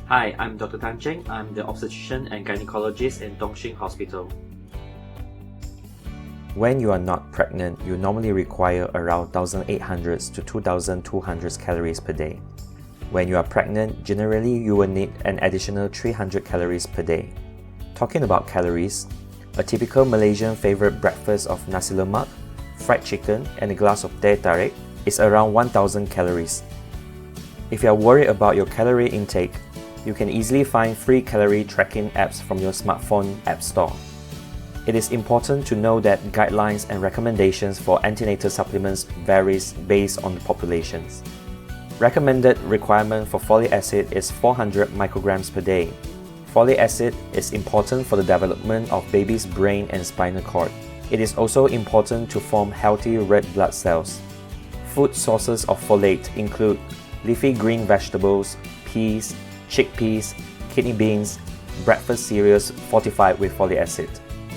Hi, I'm Dr. Cheng. I'm the obstetrician and gynecologist in Dongxing Hospital. When you are not pregnant, you normally require around 1,800 to 2,200 calories per day. When you are pregnant, generally you will need an additional 300 calories per day. Talking about calories, a typical Malaysian favorite breakfast of Nasi Lemak, fried chicken and a glass of teh tarik is around 1,000 calories. If you are worried about your calorie intake, you can easily find free calorie tracking apps from your smartphone app store. It is important to know that guidelines and recommendations for antenatal supplements varies based on the populations. Recommended requirement for folic acid is 400 micrograms per day. Folic acid is important for the development of baby's brain and spinal cord. It is also important to form healthy red blood cells. Food sources of folate include leafy green vegetables, peas, chickpeas, kidney beans, breakfast cereals fortified with folic acid.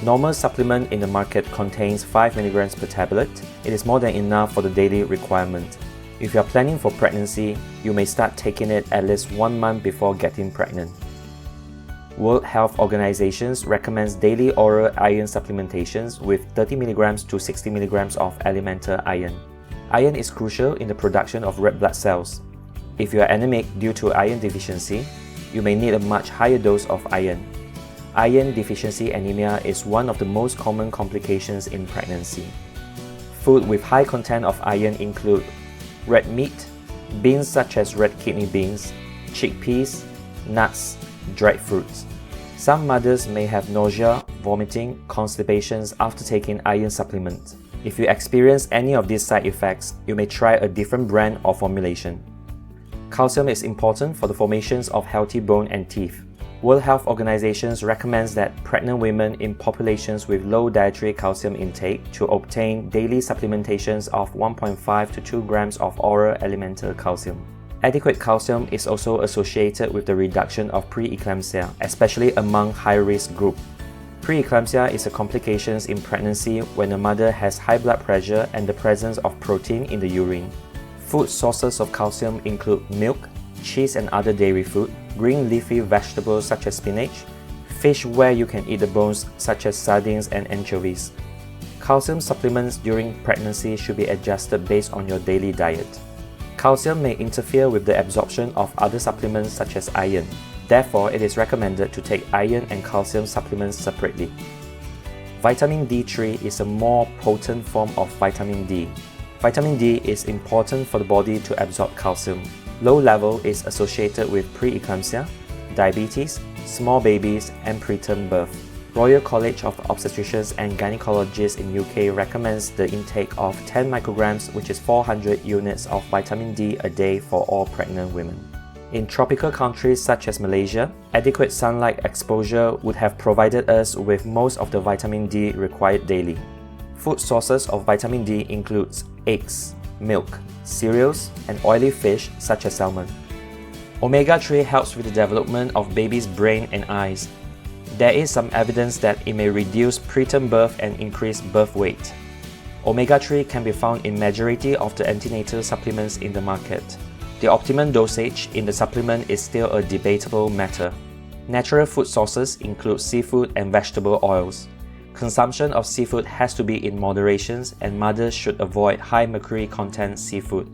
Normal supplement in the market contains 5 mg per tablet. It is more than enough for the daily requirement. If you are planning for pregnancy, you may start taking it at least 1 month before getting pregnant. World Health Organization recommends daily oral iron supplementations with 30 mg to 60 mg of elemental iron. Iron is crucial in the production of red blood cells. If you are anemic due to iron deficiency, you may need a much higher dose of iron. Iron deficiency anemia is one of the most common complications in pregnancy. Food with high content of iron include red meat, beans such as red kidney beans, chickpeas, nuts, dried fruits. Some mothers may have nausea, vomiting, constipations after taking iron supplements. If you experience any of these side effects, you may try a different brand or formulation. Calcium is important for the formations of healthy bone and teeth. World Health Organization recommends that pregnant women in populations with low dietary calcium intake to obtain daily supplementations of 1.5 to 2 grams of oral elemental calcium. Adequate calcium is also associated with the reduction of preeclampsia, especially among high-risk group. Preeclampsia is a complication in pregnancy when a mother has high blood pressure and the presence of protein in the urine. Food sources of calcium include milk, cheese and other dairy food, green leafy vegetables such as spinach, fish where you can eat the bones such as sardines and anchovies. Calcium supplements during pregnancy should be adjusted based on your daily diet. Calcium may interfere with the absorption of other supplements such as iron. Therefore, it is recommended to take iron and calcium supplements separately. Vitamin D3 is a more potent form of vitamin D. Vitamin D is important for the body to absorb calcium. Low level is associated with preeclampsia, diabetes, small babies, and preterm birth. Royal College of Obstetricians and Gynecologists in UK recommends the intake of 10 micrograms, which is 400 units of vitamin D a day for all pregnant women. In tropical countries such as Malaysia, adequate sunlight exposure would have provided us with most of the vitamin D required daily. Food sources of vitamin D includes eggs, milk, cereals, and oily fish such as salmon. Omega-3 helps with the development of baby's brain and eyes. There is some evidence that it may reduce preterm birth and increase birth weight. Omega-3 can be found in majority of the antenatal supplements in the market. The optimum dosage in the supplement is still a debatable matter. Natural food sources include seafood and vegetable oils. Consumption of seafood has to be in moderation and mothers should avoid high mercury content seafood.